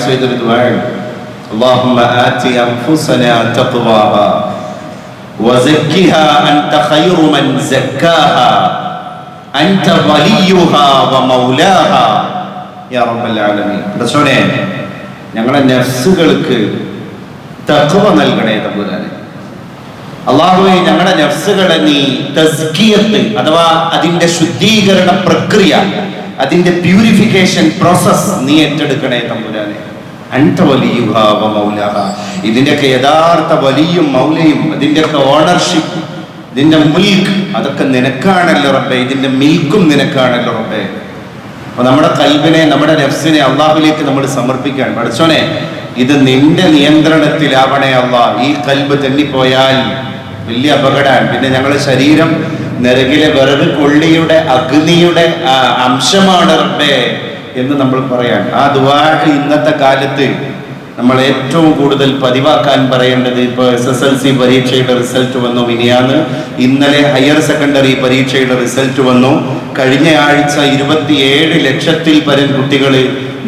ചെയ്തൊരു ദുആണ്. അല്ലാഹുമ്മ ആതി അൻഫുസനാ തഖ്വാഹാ വസക്കിഹാ അൻത ഖൈറു മൻ സക്കാഹാ അൻത വലിയുഹാ വമൗലാഹാ യാ റബ്ബൽ ആലമീൻ. പടച്ചോനെ, ഞങ്ങളുടെ നഫ്സുകൾക്ക് തഖ്വ നൽകണേ തമ്പുരാനെ. അല്ലാഹുവേ, ഞങ്ങളുടെ നഫ്സുകളെ നീ തസ്കിയത്ത് അഥവാ അതിന്റെ ശുദ്ധീകരണ പ്രക്രിയ, അതിന്റെ പ്യൂരിഫിക്കേഷൻ പ്രോസസ് നീ ഏറ്റെടുക്കണേ തമ്പുരാനെ. അൻത വലിയുഹാ വമൗലാഹാ. ഇതിന്റെയൊക്കെ യഥാർത്ഥ വലിയും മൗലയും അതിന്റെയൊക്കെ ഓണർഷിപ്പ്, ഇതിന്റെ മിൽക്ക് അതൊക്കെ നിനക്കാണല്ലോ റബ്ബേ. ഇതിന്റെ മിൽക്കും നിനക്കാണല്ലോ റബ്ബേ. അപ്പൊ നമ്മുടെ കൽബിനെ, നമ്മുടെ നഫ്സിനെ അള്ളാഹുലേക്ക് നമ്മൾ സമർപ്പിക്കാൻ. പഠിച്ചോനെ, ഇത് നിന്റെ നിയന്ത്രണത്തിലാവണേ അള്ളാഹ്. ഈ കൽബ് തെന്നിപ്പോയാൽ വലിയ അപകടമാണ്. പിന്നെ ഞങ്ങളുടെ ശരീരം നരകിലെ വിറക് കൊള്ളിയുടെ അഗ്നിയുടെ അംശമാണ് റബ്ബേ എന്ന് നമ്മൾ പറയാൻ. ആ ദുആ ഇന്നത്തെ കാലത്ത് നമ്മൾ ഏറ്റവും കൂടുതൽ പതിവാക്കാൻ പറയേണ്ടത്. ഇപ്പൊ SSLC പരീക്ഷയുടെ റിസൾട്ട് വന്നു മിനിയാന്ന്. ഇന്നലെ ഹയർ സെക്കൻഡറി പരീക്ഷയുടെ റിസൾട്ട് വന്നു. കഴിഞ്ഞ ആഴ്ച 27 ലക്ഷത്തിൽ പരം കുട്ടികൾ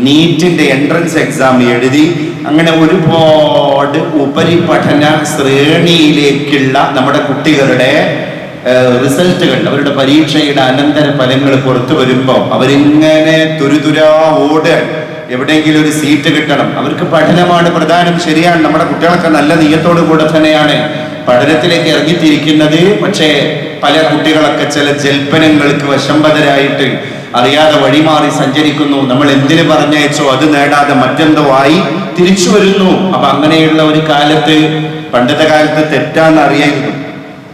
നീറ്റിന്റെ എൻട്രൻസ് എക്സാം എഴുതി. അങ്ങനെ ഒരുപാട് ഉപരിപഠന ശ്രേണിയിലേക്കുള്ള നമ്മുടെ കുട്ടികളുടെ റിസൾട്ടുകൾ, അവരുടെ പരീക്ഷയുടെ അനന്തര ഫലങ്ങൾ പുറത്തു വരുമ്പോൾ അവരിങ്ങനെ തുരുതുരാ ഓട് എവിടെയെങ്കിലും ഒരു സീറ്റ് കിട്ടണം. അവർക്ക് പഠനമാണ് പ്രധാനം, ശരിയാണ്. നമ്മുടെ കുട്ടികളൊക്കെ നല്ല നിയത്തോടു കൂടെ തന്നെയാണ് പഠനത്തിലേക്ക് ഇറങ്ങിത്തിരിക്കുന്നത്. പക്ഷേ പല കുട്ടികളൊക്കെ ചില ജൽപ്പനങ്ങൾക്ക് വശംബദ്ധരായിട്ട് അറിയാതെ വഴിമാറി സഞ്ചരിക്കുന്നു. നമ്മൾ എന്തിനു പറഞ്ഞയച്ചോ അത് നേടാതെ മറ്റെന്തോ ആയി തിരിച്ചു വരുന്നു. അപ്പൊ അങ്ങനെയുള്ള ഒരു കാലത്ത്, പണ്ടത്തെ കാലത്ത് തെറ്റാന്ന് അറിയായിരുന്നു,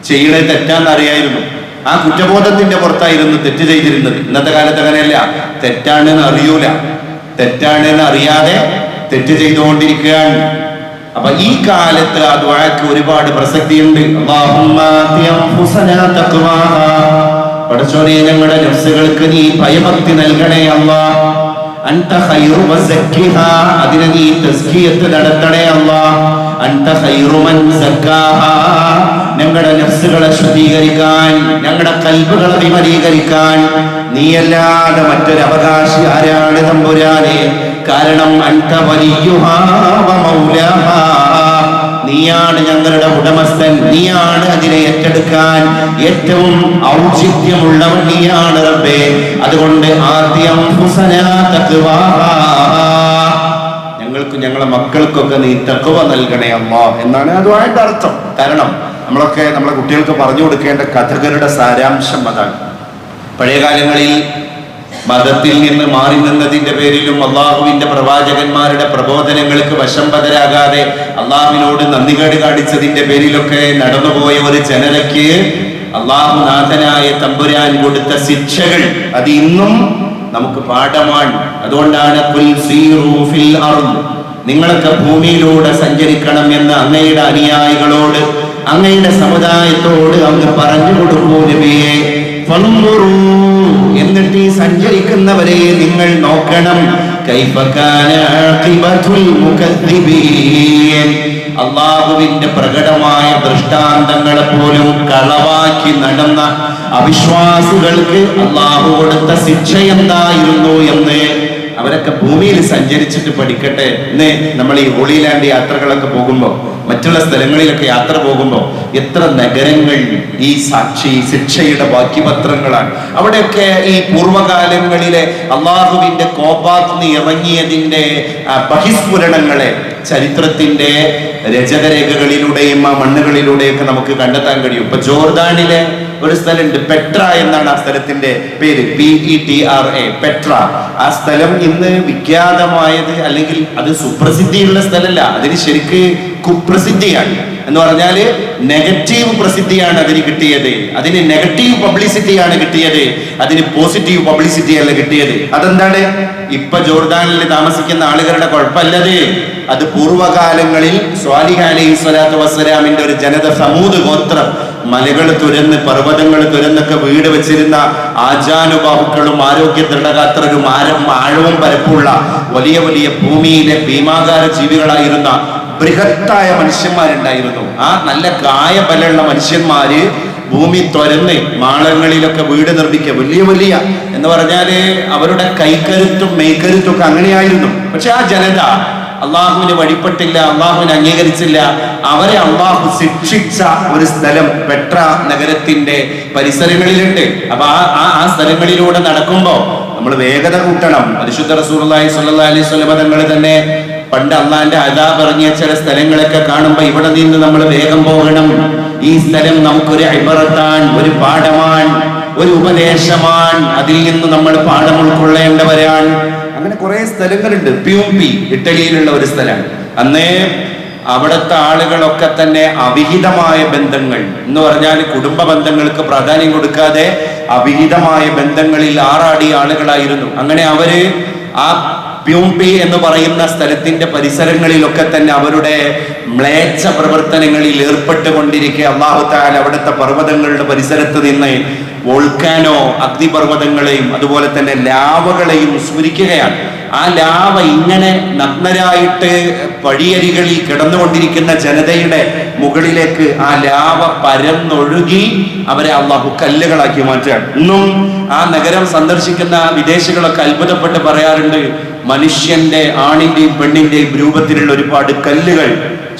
ചെയ്യണത് തെറ്റാന്ന് അറിയായിരുന്നു. ആ കുറ്റബോധത്തിന്റെ പുറത്തായിരുന്നു തെറ്റ് ചെയ്തിരുന്നത്. ഇന്നത്തെ കാലത്ത് അങ്ങനെയല്ല. തെറ്റാണെന്ന് അറിയൂല, തെറ്റാണെന്ന് അറിയാതെ തെറ്റ് ചെയ്തുകൊണ്ടിരിക്കുകയാണ്. അപ്പൊ ഈ കാലത്ത് ആ ദുആക്ക് ഒരുപാട് പ്രസക്തിയുണ്ട്. പടച്ചോനെ, ഞങ്ങളുടെ നഫ്സുകൾക്ക് നീ ഭയഭക്തി നൽകണേ അല്ലാഹ്. അൻത ഖൈറു വസക്കിഹാ, അതിനെ നീ തസ്കിയത്ത് നടത്തണേ അല്ലാഹ്. അൻത ഖൈറു മൻ സക്കാഹാ, ഞങ്ങളുടെ നഫ്സുകളെ ശുദ്ധീകരിക്കാൻ, ഞങ്ങളുടെ കൽബുകളെ വിമലീകരിക്കാൻ നീയല്ലാതെ മറ്റൊരു അവകാശി ആരാണ് തമ്പുരാനെ? കാരണം അൻത വലിയുഹാ വമൗലാഹാ, നീയാണ് ഞങ്ങളുടെ ഉടമസ്ഥൻ, നീയാണ് അതിനെ ഏറ്റെടുക്കാൻ ഏറ്റവും ഔചിത്യമുള്ളവൻ നീയാണ് റബ്ബേ. അതുകൊണ്ട് ആദ്യം ഞങ്ങൾക്ക്, ഞങ്ങളെ മക്കൾക്കൊക്കെ നീ തഖ്വ നൽകണേ അല്ലാഹ് എന്നാണ് അതുമായിട്ട് അർത്ഥം. കാരണം നമ്മളൊക്കെ നമ്മളെ കുട്ടികൾക്ക് പറഞ്ഞു കൊടുക്കേണ്ട കഥകളുടെ സാരാംശം അതാണ്. പഴയ കാലങ്ങളിൽ മതത്തിൽ നിന്ന് മാറി നിന്നതിന്റെ പേരിലും അള്ളാഹുവിന്റെ പ്രവാചകന്മാരുടെ പ്രബോധനങ്ങൾക്ക് വശംബദ്ധരാകാതെ അള്ളാഹുവിനോട് നന്ദികേട് കാണിച്ചതിന്റെ പേരിലൊക്കെ നടന്നുപോയ ഒരു ജനതയ്ക്ക് അള്ളാഹുനാഥനായ തമ്പുരാൻ കൊടുത്ത ശിക്ഷകൾ അത് ഇന്നും നമുക്ക് പാഠമാണ്. അതുകൊണ്ടാണ് നിങ്ങളൊക്കെ ഭൂമിയിലൂടെ സഞ്ചരിക്കണം എന്ന് അങ്ങയുടെ അനുയായികളോട്, അങ്ങയുടെ സമുദായത്തോട് അങ്ങ് പറഞ്ഞു കൊടുക്കൂ നബിയേ. എന്നിട്ട് ഈ സഞ്ചരിക്കുന്നവരെ നിങ്ങൾ നോക്കണം. അള്ളാഹുവിന്റെ പ്രകടമായ ദൃഷ്ടാന്തങ്ങളെ പോലും കളവാക്കി നടന്ന അവിശ്വാസികൾക്ക് അള്ളാഹു കൊടുത്ത ശിക്ഷ എന്തായിരുന്നു എന്ന് അവരൊക്കെ ഭൂമിയിൽ സഞ്ചരിച്ചിട്ട് പഠിക്കട്ടെ. ഇന്ന് നമ്മൾ ഈ ഹോളി ലാൻഡ് യാത്രകളൊക്കെ പോകുമ്പോൾ, മറ്റുള്ള സ്ഥലങ്ങളിലൊക്കെ യാത്ര പോകുമ്പോൾ എത്ര നഗരങ്ങൾ ഈ സാക്ഷി ശിക്ഷയുടെ ബാക്കിപത്രങ്ങളാണ്. അവിടെയൊക്കെ ഈ പൂർവ്വകാലങ്ങളിലെ അള്ളാഹുവിന്റെ കോപാഗ്നി ഇറങ്ങിയതിന്റെ ബഹിസ്ഫുരണങ്ങളെ ചരിത്രത്തിന്റെ രചകരേഖകളിലൂടെയും ആ മണ്ണുകളിലൂടെയൊക്കെ നമുക്ക് കണ്ടെത്താൻ കഴിയും. ഇപ്പൊ ജോർദാനിലെ ഒരു സ്ഥലമുണ്ട്, പെട്ര എന്നാണ് ആ സ്ഥലത്തിന്റെ പേര്, PETRA, പെട്ര. ആ സ്ഥലം ഇന്ന് വിഖ്യാതമായത്, അല്ലെങ്കിൽ അത് സുപ്രസിദ്ധിയുള്ള സ്ഥലമല്ല, അതിന് ശരിക്ക് കുപ്രസിദ്ധിയാണ്. എന്ന് പറഞ്ഞാല് നെഗറ്റീവ് പ്രസിദ്ധിയാണ് അതിന് കിട്ടിയത്. അതിന് നെഗറ്റീവ് പബ്ലിസിറ്റിയാണ് കിട്ടിയത്, അതിന് പോസിറ്റീവ് പബ്ലിസിറ്റി അല്ല കിട്ടിയത്. അതെന്താണ്? ഇപ്പൊ ജോർദാനിൽ താമസിക്കുന്ന ആളുകളുടെ കുഴപ്പമല്ലത്. അത് പൂർവ്വകാലങ്ങളിൽ സ്വാലിഹ് അലൈഹി സ്വലാത്തു വസ്സലാമിന്റെ ഒരു ജനത, സമൂദ് ഗോത്രം, മലകൾ തുരന്ന് പർവ്വതങ്ങൾ തുരന്നൊക്കെ വീട് വെച്ചിരുന്ന ആജാനുബാഹുക്കളും ആരോഗ്യ ദൃഢഗാത്രരും ആഴവും പരപ്പുള്ള വലിയ വലിയ ഭൂമിയിലെ ഭീമാകാര ജീവികളായിരുന്ന ബൃഹത്തായ മനുഷ്യന്മാരുണ്ടായിരുന്നു. ആ നല്ല കായബലമുള്ള മനുഷ്യന്മാര് ഭൂമി തുരന്ന് മാളങ്ങളിലൊക്കെ വീട് നിർമ്മിക്കുക, വലിയ വലിയ എന്ന് പറഞ്ഞാല് അവരുടെ കൈക്കരുത്തും മെയ്ക്കരുത്തും ഒക്കെ അങ്ങനെയായിരുന്നു. പക്ഷെ ആ ജനത അള്ളാഹുവിന് വഴിപ്പെട്ടില്ല, അള്ളാഹുവിനെ അംഗീകരിച്ചില്ല, അവരെ അള്ളാഹു ശിക്ഷിച്ച ഒരു സ്ഥലം പെട്ര നഗരത്തിന്റെ പരിസരങ്ങളിലുണ്ട്. അപ്പൊ ആ സ്ഥലങ്ങളിലൂടെ നടക്കുമ്പോ നമ്മൾ വേഗത കൂട്ടണം. പരിശുദ്ധ റസൂലുള്ളാഹി സ്വല്ലല്ലാഹി അലൈഹി വസല്ലം തങ്ങൾ തന്നെ പണ്ട് അള്ളാന്റെ അദാബ് ഇറങ്ങിയ ചില സ്ഥലങ്ങളൊക്കെ കാണുമ്പോ ഇവിടെ നിന്ന് നമ്മൾ വേഗം പോകണം. ഈ സ്ഥലം നമുക്കൊരു ഇബറത്താണ്, ഒരു പാഠമാണ്, ഒരു ഉപദേശമാണ്, അതിൽ നിന്ന് നമ്മൾ പാഠം ഉൾക്കൊള്ളേണ്ടവരാണ്. അങ്ങനെ കുറെ സ്ഥലങ്ങളുണ്ട്. പ്യൂംപി ഇറ്റലിയിലുള്ള ഒരു സ്ഥലമാണ്. അന്നേ അവിടുത്തെ ആളുകളൊക്കെ തന്നെ അവിഹിതമായ ബന്ധങ്ങൾ എന്ന് പറഞ്ഞാൽ കുടുംബ ബന്ധങ്ങൾക്ക് പ്രാധാന്യം കൊടുക്കാതെ അവിഹിതമായ ബന്ധങ്ങളിൽ ആറാടിയ ആളുകളായിരുന്നു. അങ്ങനെ അവര് ആ പ്യൂംപി എന്ന് പറയുന്ന സ്ഥലത്തിന്റെ പരിസരങ്ങളിലൊക്കെ തന്നെ അവരുടെ മ്ലേച്ഛ പ്രവർത്തനങ്ങളിൽ ഏർപ്പെട്ടുകൊണ്ടിരിക്കെ അല്ലാഹു തആല അവിടുത്തെ പർവ്വതങ്ങളുടെ പരിസരത്ത് നിന്ന് വോൾക്കാനോ അഗ്നിപർവ്വതങ്ങളെയും അതുപോലെ തന്നെ ലാവകളെയും സ്മരിക്കുകയാണ്. ആ ലാവ ഇങ്ങനെ നഗ്നരായിട്ട് വഴിയരികളിൽ കിടന്നുകൊണ്ടിരിക്കുന്ന ജനതയുടെ മുകളിലേക്ക് ആ ലാവ പരന്നൊഴുകി അവരെ അള്ളാഹു കല്ലുകളാക്കി മാറ്റുകയാണ്. ഇന്നും ആ നഗരം സന്ദർശിക്കുന്ന വിദേശികളൊക്കെ അത്ഭുതപ്പെട്ട് പറയാറുണ്ട്, മനുഷ്യന്റെ ആണിന്റെയും പെണ്ണിന്റെയും രൂപത്തിലുള്ള ഒരുപാട് കല്ലുകൾ,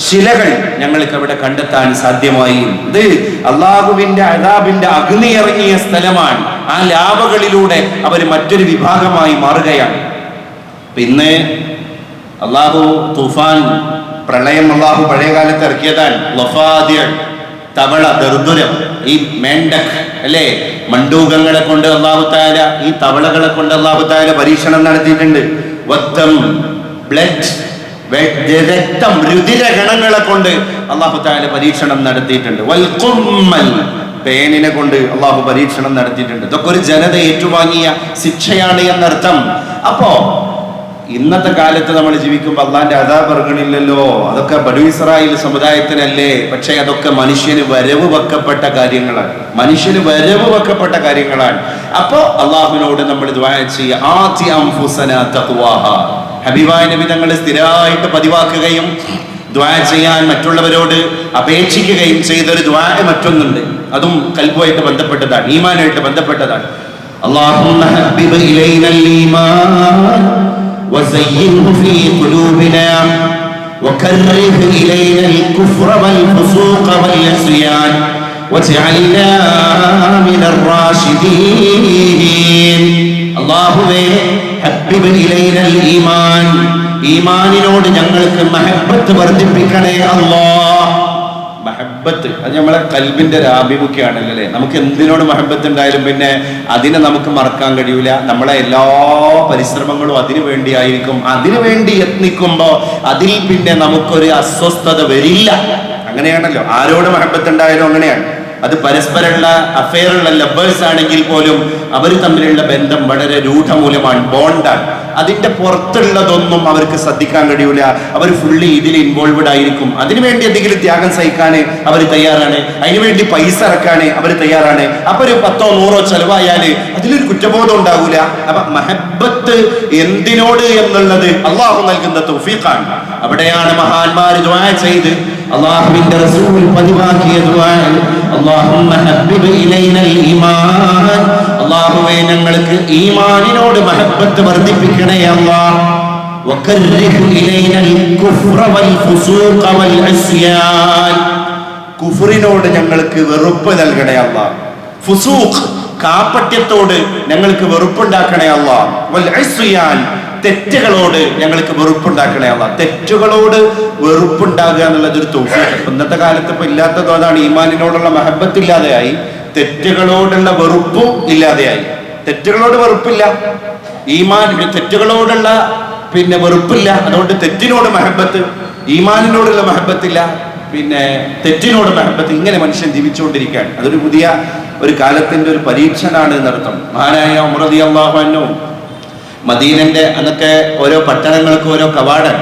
ശിലകൾ ഞങ്ങൾക്ക് അവിടെ കണ്ടെത്താൻ സാധ്യമായി. ഇത് അള്ളാഹുവിന്റെ അദാബിന്റെ അഗ്നി ഇറങ്ങിയ സ്ഥലമാണ്. ആ ലാവകളിലൂടെ അവർ മറ്റൊരു വിഭാഗമായി മാറുകയാണ്. പിന്നെ അള്ളാഹു തൂഫാൻ, പ്രളയം അള്ളാഹു പഴയ കാലത്ത് ഇറക്കിയതാണ്. തവള, ദർദുരം, ഈ മേണ്ടക് അല്ലെ, മണ്ടൂകങ്ങളെ കൊണ്ട് അള്ളാഹു തആല, ഈ തവളകളെ കൊണ്ട് അള്ളാഹു തആല പരീക്ഷണം നടത്തിയിട്ടുണ്ട്. ബ്ലഡ്, രക്തം, രുതിരഗണങ്ങളെ കൊണ്ട് അള്ളാഹു തആല പരീക്ഷണം നടത്തിയിട്ടുണ്ട്. പേനിനെ കൊണ്ട് അള്ളാഹു പരീക്ഷണം നടത്തിയിട്ടുണ്ട്. ഇതൊക്കെ ഒരു ജനത ഏറ്റുവാങ്ങിയ ശിക്ഷയാണ് എന്നർത്ഥം. അപ്പോ ഇന്നത്തെ കാലത്ത് നമ്മൾ ജീവിക്കുമ്പോൾ അള്ളാന്റെ അദാബ് ഇറങ്ങണില്ലല്ലോ, അതൊക്കെ ബനൂ ഇസ്രായേൽ സമുദായത്തിനല്ലേ. പക്ഷെ അതൊക്കെ മനുഷ്യന് വരവ് വെക്കപ്പെട്ട കാര്യങ്ങളാണ്, മനുഷ്യന് വരവ് വെക്കപ്പെട്ട കാര്യങ്ങളാണ്. അപ്പോ അള്ളാഹുവിനോട് നമ്മൾ ദുആ ചെയ്യുക, ആതി അൻഫുസനാ തഖ്വാഹ. ഹബീബായ നബി തങ്ങൾ സ്ഥിരമായിട്ട് പതിവാക്കുകയും ദുആ ചെയ്യാൻ മറ്റുള്ളവരോട് അപേക്ഷിക്കുകയും ചെയ്തൊരു ദുആ മറ്റൊന്നുണ്ട്. അതും ഖൽബുമായിട്ട് ബന്ധപ്പെട്ടതാണ്, ഈമാനായിട്ട് ബന്ധപ്പെട്ടതാണ്. അല്ലാഹുമ്മ ഹബ്ബിബ് ഇലൈനൽ ഈമാൻ وزينه في قلوبنا وكره إلينا الكفر والفسوق والعصيان واجعلنا من الراشدين. അല്ലാഹുവേ ഹബ്ബിബ് ഇലൈനൽ ഈമാൻ, ഈമാനിനോട് ഞങ്ങൾക്ക് മഹബ്ബത്ത് വർദ്ധിപ്പിക്കണേ അല്ലാഹ്. മഹബ്ബത്ത് അത് നമ്മളെ കൽബിന്റെ ഒരു ആഭിമുഖ്യമാണല്ലോ അല്ലേ. നമുക്ക് എന്തിനോട് മഹബ്ബത്ത് ഉണ്ടായാലും പിന്നെ അതിനെ നമുക്ക് മറക്കാൻ കഴിയൂല. നമ്മളെ എല്ലാ പരിശ്രമങ്ങളും അതിനു വേണ്ടിയായിരിക്കും. അതിനു വേണ്ടി യത്നിക്കുമ്പോ അതിൽ പിന്നെ നമുക്കൊരു അസ്വസ്ഥത വരില്ല. അങ്ങനെയാണല്ലോ, ആരോട് മഹബ്ബത്ത് ഉണ്ടായാലും അങ്ങനെയാണ്. അത് പരസ്പരമുള്ള അഫെയറുള്ള ലവേഴ്സ് ആണെങ്കിൽ പോലും അവർ തമ്മിലുള്ള ബന്ധം വളരെ രൂഢമൂലമാണ്, ബോണ്ടാണ്. അതിന്റെ പുറത്തുള്ളതൊന്നും അവർക്ക് ശ്രദ്ധിക്കാൻ കഴിയൂല. അവർ ഫുള്ളി ഇതിൽ ഇൻവോൾവഡ് ആയിരിക്കും. അതിനുവേണ്ടി എന്തെങ്കിലും ത്യാഗം സഹിക്കാൻ അവർ തയ്യാറാണ്, അതിനുവേണ്ടി പൈസ ഇറക്കാൻ അവർ തയ്യാറാണ്. അപ്പൊ ഒരു 10 100 ചെലവായാല് അതിലൊരു കുറ്റബോധം ഉണ്ടാവൂല. അപ്പൊ മഹബ്ബത്ത് എന്തിനോട് എന്നുള്ളത് അള്ളാഹു നൽകുന്ന തൗഫീഖാണ്. അവിടെയാണ് മഹാന്മാർ ദുആ ചെയ്ത് അള്ളാഹുവിന്റെ റസൂൽ പതിവാക്കിയ ദുആ, അല്ലാഹുമ്മ ഹബ്ബിബ് ഇലൈനൽ ഈമാൻ, അല്ലാഹുവേ ഞങ്ങൾക്ക് ഈമാനിനോട് മഹബ്ബത്ത് വർദ്ധിപ്പിക്കണേ അല്ലാഹ്. വകർരിഹ് ഇലൈനൽ കുഫ്ര വൽ ഫുസൂഖ വൽ ഇസ്യാൻ, കുഫ്റിനോട് ഞങ്ങൾക്ക് വെറുപ്പ് നൽകണേ അല്ലാഹ്. ഫുസൂഖ്, കാപട്യത്തോട് ഞങ്ങൾക്ക് വെറുപ്പുണ്ടാക്കണേ അല്ലാഹ്. വൽ ഇസ്യാൻ, തെറ്റുകളോട് ഞങ്ങൾക്ക് വെറുപ്പുണ്ടാക്കണേ അല്ലാഹ്. തെറ്റുകളോട് വെറുപ്പുണ്ടാകുക എന്നുള്ളത് ഒരു തൗഫീഖ്. ഇന്നത്തെ കാലത്ത് ഇപ്പൊ ഇല്ലാത്തത് അതാണ്. ഈമാനിനോടുള്ള മഹബ്ബത്ത് ഇല്ലാതെയായി, തെറ്റുകളോടുള്ള വെറുപ്പും ഇല്ലാതെയായി. തെറ്റുകളോട് വെറുപ്പില്ല, തെറ്റുകളോടുള്ള പിന്നെ വെറുപ്പില്ല. അതുകൊണ്ട് തെറ്റിനോട് മഹബ്ബത്ത്, ഈമാനിനോടുള്ള മഹബ്ബത്തില്ല, പിന്നെ തെറ്റിനോട് മഹബ്ബത്ത്. ഇങ്ങനെ മനുഷ്യൻ ജീവിച്ചുകൊണ്ടിരിക്കുകയാണ്. അതൊരു പുതിയ ഒരു കാലത്തിന്റെ ഒരു പരീക്ഷണാണ് എന്നർത്ഥം. മഹാനായ ഉമർ റളിയല്ലാഹു അൻഹു മദീനന്റെ അന്നൊക്കെ ഓരോ പട്ടണങ്ങൾക്ക് ഓരോ കവാടം,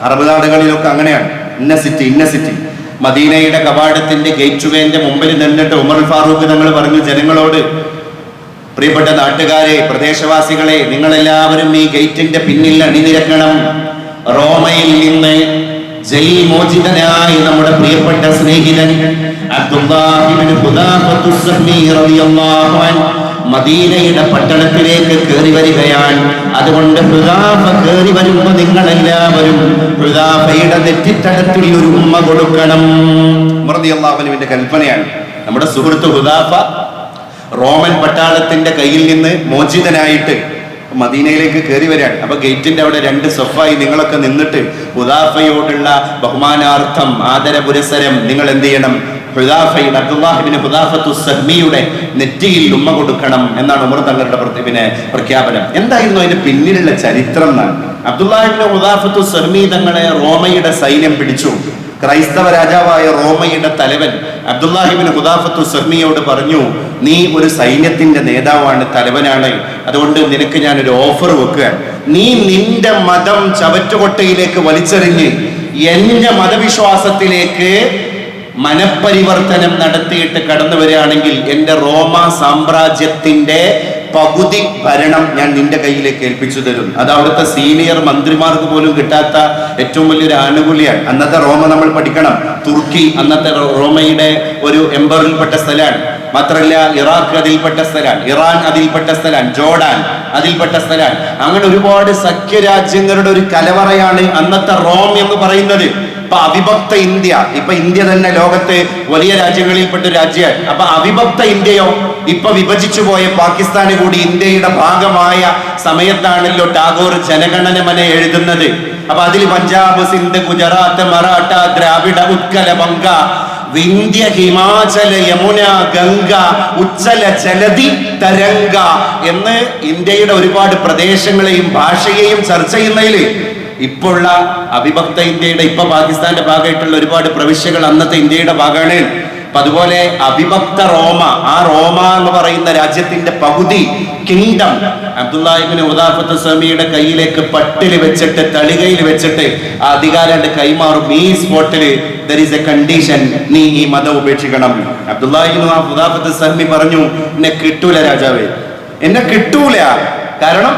അറബ് നാടുകളിലൊക്കെ അങ്ങനെയാണ്. ഇന്ന സിറ്റി ഇന്ന സിറ്റി. മദീനയുടെ കവാടത്തിന്റെ ഗേറ്റ്വേന്റെ മുമ്പിൽ നിന്നിട്ട് ഉമർ ഫാറൂഖ് തങ്ങൾ പറഞ്ഞു ജനങ്ങളോട്, പ്രിയപ്പെട്ട നാട്ടുകാരെ, പ്രദേശവാസികളെ, നിങ്ങളെല്ലാവരും ഈ ഗേറ്റിന്റെ പിന്നിൽ അണിനിരക്കണം. റോമയിൽ നിന്ന് ജയിൽ മോചിതനായി നമ്മുടെ പ്രിയപ്പെട്ട സ്നേഹിതൻ അബ്ദുല്ലാഹ് ഇബ്നു ഖുദാഫത്തുസ് സഹ്മി റളിയല്ലാഹു അൻഹു മദീനയുടെ പട്ടണത്തിലേക്ക് കയറി വരികയാണ്. അതുകൊണ്ട് ഹുദാഫ കയറി വരുമ്പോ നിങ്ങളെല്ലാവരും ഹുദാഫയുടെ നെറ്റിത്തടത്തിൽ ഒരു ഉമ്മ കൊടുക്കണം. റളിയല്ലാഹു അൻഹുവിന്റെ കൽപ്പനയാണ്. നമ്മുടെ സുഹൃത്ത് ഹുദാഫ റോമൻ പട്ടാളത്തിന്റെ കയ്യിൽ നിന്ന് മോചിതനായിട്ട് മദീനയിലേക്ക് കയറി വരികയാണ്. അപ്പൊ ഗേറ്റിന്റെ അവിടെ 2 സഫായി നിങ്ങളൊക്കെ നിന്നിട്ട് ഹുദാഫയോടുള്ള ബഹുമാനാർത്ഥം ആദര പുരസരം നിങ്ങൾ എന്ത് ചെയ്യണം? ഹുദാഫയുടെ അബ്ദുല്ലാഹ് ഇബ്നു ഹുദാഫത്തു സഹ്മിയുടെ നെറ്റിയിൽ ഉമ്മ കൊടുക്കണം എന്നാണ് ഉമർ തങ്ങളുടെ പ്രഖ്യാപനം. എന്തായിരുന്നു അതിന്റെ പിന്നിലുള്ള ചരിത്രം എന്നാണ്. അബ്ദുല്ലാഹ് ഇബ്നു ഹുദാഫത്തു സഹ്മി തങ്ങളെ റോമയുടെ സൈന്യം പിടിച്ചു. ക്രൈസ്തവ രാജാവായ റോമയുടെ തലവൻ അബ്ദുല്ലാഹ് ഇബ്നു ഹുദാഫത്തു സഹ്മിയോട് പറഞ്ഞു, നീ ഒരു സൈന്യത്തിന്റെ നേതാവാണ്, തലവനാണ്, അതുകൊണ്ട് നിനക്ക് ഞാനൊരു ഓഫർ വെക്കുകയാണ്. നീ നിന്റെ മതം ചവറ്റുകൊട്ടയിലേക്ക് വലിച്ചെറിഞ്ഞ് എന്റെ മതവിശ്വാസത്തിലേക്ക് മനപരിവർത്തനം നടത്തിയിട്ട് കടന്നു വരികയാണെങ്കിൽ എന്റെ റോമ സാമ്രാജ്യത്തിന്റെ പകുതി ഭരണം ഞാൻ നിന്റെ കയ്യിലേക്ക് ഏൽപ്പിച്ചു തരും. അത് അവിടുത്തെ സീനിയർ മന്ത്രിമാർക്ക് പോലും കിട്ടാത്ത ഏറ്റവും വലിയൊരു ആനുകൂല്യമാണ്. അന്നത്തെ റോമ നമ്മൾ പഠിക്കണം. തുർക്കി അന്നത്തെ റോമയുടെ ഒരു എംപറിൽപ്പെട്ട സ്ഥലമാണ്. മാത്രമല്ല ഇറാഖ് അതിൽപ്പെട്ട സ്ഥലമാണ്, ഇറാൻ അതിൽപ്പെട്ട സ്ഥലമാണ്, ജോർഡാൻ അതിൽപ്പെട്ട സ്ഥലമാണ്. അങ്ങനെ ഒരുപാട് സഖ്യരാജ്യങ്ങളുടെ ഒരു കലവറയാണ് അന്നത്തെ റോം എന്ന് പറയുന്നത്. ഇപ്പൊ അവിഭക്ത ഇന്ത്യ, ഇപ്പൊ ഇന്ത്യ തന്നെ ലോകത്തെ വലിയ രാജ്യങ്ങളിൽപ്പെട്ട രാജ്യമാണ്. അപ്പൊ അവിഭക്ത ഇന്ത്യയോ ഇപ്പൊ വിഭജിച്ചു പോയ പാകിസ്ഥാന് കൂടി ഇന്ത്യയുടെ ഭാഗമായ സമയത്താണല്ലോ ടാഗോർ ജനഗണനമന എഴുതുന്നത്. അപ്പൊ അതിൽ പഞ്ചാബ്, സിന്ധ്, ഗുജറാത്ത്, മറാഠ, ദ്രാവിഡ, ഉത്കല, ബംഗ, വിന്ധ്യ, ഹിമാചല, യമുന, ഗംഗ, ഉജ്ജല, ജലധി, തരംഗ എന്ന് ഇന്ത്യയുടെ ഒരുപാട് പ്രദേശങ്ങളെയും ഭാഷയെയും ചർച്ച ചെയ്യുന്നതിൽ ഇപ്പോഴുള്ള അവിഭക്ത ഇന്ത്യയുടെ ഇപ്പൊ പാകിസ്ഥാന്റെ ഭാഗമായിട്ടുള്ള ഒരുപാട് പ്രവിശ്യകൾ അന്നത്തെ ഇന്ത്യയുടെ ഭാഗമാണ്. അപ്പൊ അതുപോലെ അവിഭക്ത റോമ, ആ റോമ എന്ന് പറയുന്ന രാജ്യത്തിന്റെ പകുതി കിങ്ഡം അബ്ദുല്ലാഹ് ഇബ്നു ഹുദാഫത്തു സഹ്മിയുടെ കയ്യിലേക്ക് പട്ടിൽ വെച്ചിട്ട് തളികയിൽ വെച്ചിട്ട് ആ അധികാരം കൈമാറും. ഈ സ്പോട്ടിൽ there is a condition, നീ ഈ മതം ഉപേക്ഷിക്കണം. അബ്ദുല്ലാഹ് ഇബ്നു ഹുദാഫത്തു സഹ്മി പറഞ്ഞു, എന്നെ കിട്ടൂല രാജാവേ, എന്നെ കിട്ടൂല. കാരണം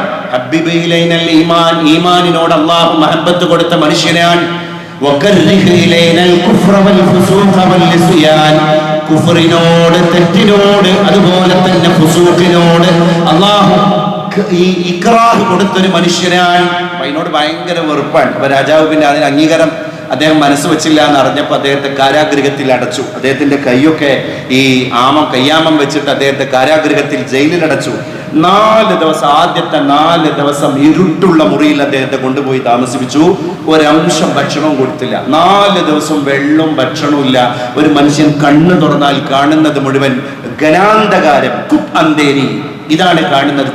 ഈമാൻ, ഈമാനിനോട് അല്ലാഹു മഹബ്ബത്ത് കൊടുത്ത മനുഷ്യനാണ്. കുഫറിനോട്, തെറ്റിനോട്, അതുപോലെ തന്നെ ഫുസൂഖിനോട് അല്ലാഹു ഇക്റാഹ് കൊടുത്തൊരു മനുഷ്യനാണ്. അതിനോട് ഭയങ്കര വെറുപ്പാണ്. അപ്പൊ രാജാവ് പിന്നെ അതിന് അംഗീകാരം അദ്ദേഹം മനസ്സ് വെച്ചില്ല എന്ന് അറിഞ്ഞപ്പോൾ അദ്ദേഹത്തെ കാരാഗൃഹത്തിൽ അടച്ചു. അദ്ദേഹത്തിന്റെ കൈയൊക്കെ ഈ കയ്യാമം വെച്ചിട്ട് അദ്ദേഹത്തെ കാരാഗൃഹത്തിൽ ജയിലിൽ അടച്ചു. 4 ദിവസം, ആദ്യത്തെ 4 ദിവസം ഇരുട്ടുള്ള മുറിയിൽ അദ്ദേഹത്തെ കൊണ്ടുപോയി താമസിപ്പിച്ചു. ഒരംശം ഭക്ഷണവും കൊടുത്തില്ല. 4 ദിവസം വെള്ളവും ഭക്ഷണവും ഇല്ല. ഒരു മനുഷ്യൻ കണ്ണു തുറന്നാൽ കാണുന്നത് മുഴുവൻ ഘനാന്ധകാരം, അന്തേരി, ഇതാണ് കാണുന്നത്.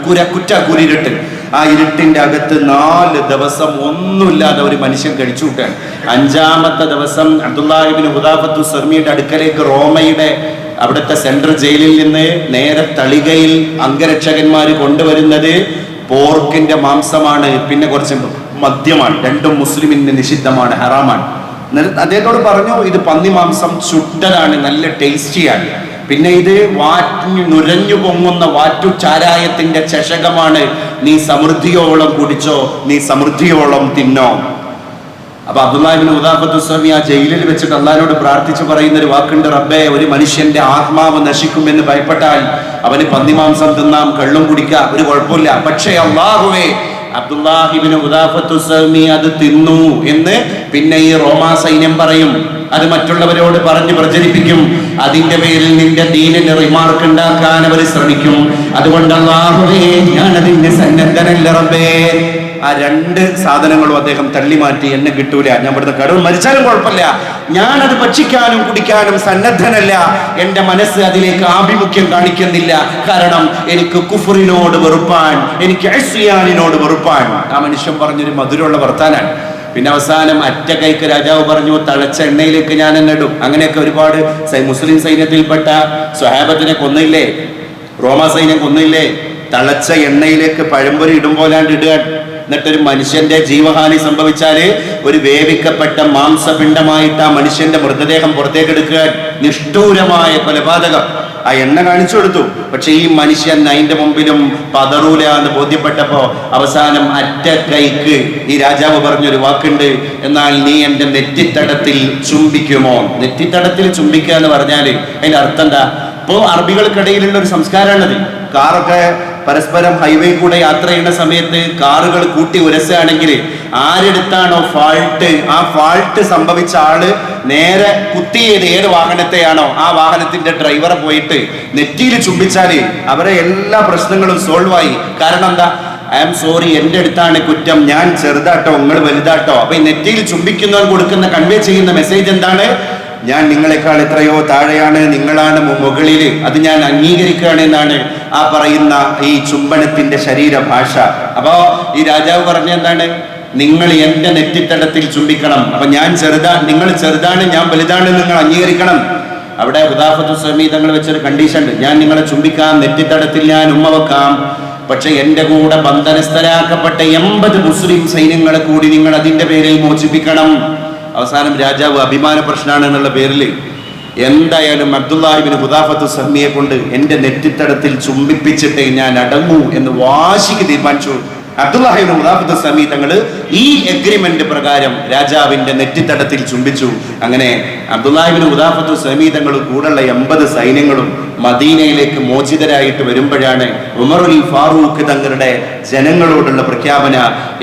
കുരിരുട്ട്. ആ ഇരുട്ടിന്റെ അകത്ത് 4 ദിവസം ഒന്നുമില്ലാതെ ഒരു മനുഷ്യൻ കഴിച്ചു കൂട്ടാണ്. 5ാമത്തെ ദിവസം അബ്ദുല്ലാഹ് ഇബ്നു ഹുദാഫത്തു സഹ്മിയുടെ അടുക്കലേക്ക് റോമയുടെ അവിടുത്തെ സെൻട്രൽ ജയിലിൽ നിന്ന് നേരെ തളികയിൽ അംഗരക്ഷകന്മാർ കൊണ്ടുവരുന്നത് പോർക്കിന്റെ മാംസമാണ്, പിന്നെ കുറച്ച് മദ്യമാണ്. രണ്ടും മുസ്ലിമിന് നിഷിദ്ധമാണ്, ഹറാമാണ്. അദ്ദേഹത്തോട് പറഞ്ഞു, ഇത് പന്നി മാംസം ചുട്ടതാണ്, നല്ല ടേസ്റ്റിയാണ്. പിന്നെ ഇത് നുരഞ്ഞു പൊങ്ങുന്ന വാറ്റു ചാരായത്തിന്റെ ചഷകമാണ്, നീ സമൃദ്ധിയോളം കുടിച്ചോ, നീ സമൃദ്ധിയോളം തിന്നോ. അപ്പൊ അബ്ദുല്ലാഹ് ഇബ്നു ഹുദാഫത്തു സഹ്മി ആ ജയിലിൽ വെച്ചിട്ട് അല്ലാഹുവിനോട് പ്രാർത്ഥിച്ചു പറയുന്ന ഒരു വാക്കുണ്ട്, റബ്ബേ, ഒരു മനുഷ്യന്റെ ആത്മാവ് നശിക്കുമെന്ന് ഭയപ്പെട്ടാൽ അവന് പന്നിമാംസം തിന്നാം, കള്ളും കുടിക്കാം, ഒരു കുഴപ്പമില്ല. പക്ഷേ അല്ലാഹുവേ, അബ്ദുല്ലാഹ് ഇബ്നു ഹുദാഫത്തു സഹ്മി അത് തിന്നു എന്ന് പിന്നെ ഈ റോമാ സൈന്യം പറയും. അത് മറ്റുള്ളവരോട് പറഞ്ഞ് പ്രചരിപ്പിക്കും. അതിന്റെ പേരിൽ നിന്റെ ദീനിന് റിമാർക്ക് ഉണ്ടാക്കാൻ അവർ ശ്രമിക്കും. അതുകൊണ്ട് അല്ലാഹുവേ, ഞാൻ അതിന്റെ സന്നദ്ധനല്ല റബ്ബേ. ആ 2 സാധനങ്ങളും അദ്ദേഹം തള്ളി മാറ്റി. എന്നെ കിട്ടൂല, ഞാൻ ഇവിടുന്ന് കടവ് മരിച്ചാലും കുഴപ്പമില്ല, ഞാനത് ഭക്ഷിക്കാനും കുടിക്കാനും സന്നദ്ധനല്ല. എന്റെ മനസ്സ് അതിലേക്ക് ആഭിമുഖ്യം കാണിക്കുന്നില്ല. കാരണം എനിക്ക് കുഫറിനോട് വെറുപ്പാൻ, എനിക്ക് ഇസ്യാനിനോട് വെറുപ്പാൻ. ആ മനുഷ്യൻ പറഞ്ഞൊരു മധുരമുള്ള വർത്താനാണ്. പിന്നെ അവസാനം അറ്റ കൈക്ക് രാജാവ് പറഞ്ഞു, തളച്ച എണ്ണയിലേക്ക് ഞാൻ എന്നെ ഇടും. അങ്ങനെയൊക്കെ ഒരുപാട് മുസ്ലിം സൈന്യത്തിൽപ്പെട്ട സ്വഹാബത്തിനെ കൊന്നില്ലേ, റോമാ സൈന്യം കൊന്നില്ലേ. തളച്ച എണ്ണയിലേക്ക് പഴംപൊരി ഇടുമ്പോലാണ്ട് ഇടുക. എന്നിട്ടൊരു മനുഷ്യന്റെ ജീവഹാനി സംഭവിച്ചാല് ഒരു വേവിക്കപ്പെട്ട മാംസപിണ്ഡമായിട്ട് ആ മനുഷ്യന്റെ മൃതദേഹം പുറത്തേക്ക് എടുക്കുക. നിഷ്ഠൂരമായ കൊലപാതകം. ആ എണ്ണ കാണിച്ചു കൊടുത്തു. പക്ഷെ ഈ മനുഷ്യൻ അതിന്റെ മുമ്പിലും പതറൂല എന്ന് ബോധ്യപ്പെട്ടപ്പോ അവസാനം അറ്റ കൈക്ക് ഈ രാജാവ് പറഞ്ഞൊരു വാക്കുണ്ട്, എന്നാൽ നീ എന്റെ നെറ്റിത്തടത്തിൽ ചുംബിക്കുമോ? നെറ്റിത്തടത്തിൽ ചുംബിക്കുക എന്ന് പറഞ്ഞാല് അതിന്റെ അർത്ഥം എന്താ? ഇപ്പോ അറബികൾക്കിടയിലുള്ള ഒരു സംസ്കാരമാണത്. കാറൊക്കെ പരസ്പരം ഹൈവേ കൂടെ യാത്ര ചെയ്യുന്ന സമയത്ത് കാറുകൾ കൂട്ടി ഉരസുകയാണെങ്കിൽ ആരെടുത്താണോ ഫാൾട്ട്, ആ ഫാൾട്ട് സംഭവിച്ച ആള് നേരെ കുത്തി ചെയ്ത് ഏത് വാഹനത്തെയാണോ ആ വാഹനത്തിന്റെ ഡ്രൈവറെ പോയിട്ട് നെറ്റിയിൽ ചുംബിച്ചാല് അവരെ എല്ലാ പ്രശ്നങ്ങളും സോൾവ് ആയി. കാരണം എന്താ? ഐ ആം സോറി, എന്റെ അടുത്താണ് കുറ്റം, ഞാൻ ചെറുതാട്ടോ നിങ്ങൾ വലുതാട്ടോ. അപ്പൊ ഈ നെറ്റിയിൽ ചുംബിക്കുന്നവൻ കൊടുക്കുന്ന കൺവേ ചെയ്യുന്ന മെസ്സേജ് എന്താണ്? ഞാൻ നിങ്ങളെക്കാൾ എത്രയോ താഴെയാണ്, നിങ്ങളാണ് മുകളിൽ, അത് ഞാൻ അംഗീകരിക്കുകയാണ് എന്നാണ് ആ പറയുന്ന ഈ ചുംബനത്തിന്റെ ശരീരഭാഷ. അപ്പോ ഈ രാജാവ് പറഞ്ഞ എന്താണ്? നിങ്ങൾ എന്റെ നെറ്റിത്തടത്തിൽ ചുംബിക്കണം. അപ്പൊ ഞാൻ നിങ്ങൾ ചെറുതാണ്, ഞാൻ വലുതാണ്, നിങ്ങൾ അംഗീകരിക്കണം. അവിടെ ഹുദാഫത്തു സഹമി തങ്ങൾ വെച്ചൊരു കണ്ടീഷൻ ഉണ്ട്, ഞാൻ നിങ്ങളെ ചുംബിക്കാം, നെറ്റിത്തടത്തിൽ ഞാൻ ഉമ്മ വെക്കാം, പക്ഷെ എന്റെ കൂടെ ബന്ധനസ്ഥരാക്കപ്പെട്ട 80 മുസ്ലിം സൈന്യങ്ങളെ കൂടി നിങ്ങൾ അതിന്റെ പേരിൽ മോചിപ്പിക്കണം. അവസാനം രാജാവ് അഭിമാന പ്രശ്നമാണ് എന്നുള്ള പേരിൽ എന്തായാലും അബ്ദുല്ലാഹിബ്നു ഹുദാഫത്തു സഹ്മിയെ കൊണ്ട് എന്റെ നെറ്റിത്തടത്തിൽ ചുംബിപ്പിച്ചിട്ടേ ഞാൻ അടങ്ങൂ എന്ന് വാശിക്ക് തീരുമാനിച്ചു. അബ്ദുല്ലാഹിബ്നു ഹുദാഫത്തു സഹ്മി തങ്ങൾ ഈ എഗ്രിമെന്റ് പ്രകാരം രാജാവിന്റെ നെറ്റിത്തടത്തിൽ ചുംബിച്ചു. അങ്ങനെ അബ്ദുല്ലാഹിബ്നു ഹുദാഫത്തു സഹ്മി തങ്ങൾ കൂടെയുള്ള 80 സൈന്യങ്ങളും മദീനയിലേക്ക് മോചിതരായിട്ട് വരുമ്പോഴാണ് ഉമറുൽ ഫാറൂഖ് തങ്ങളുടെ ജനങ്ങളോടുള്ള പ്രഖ്യാപന,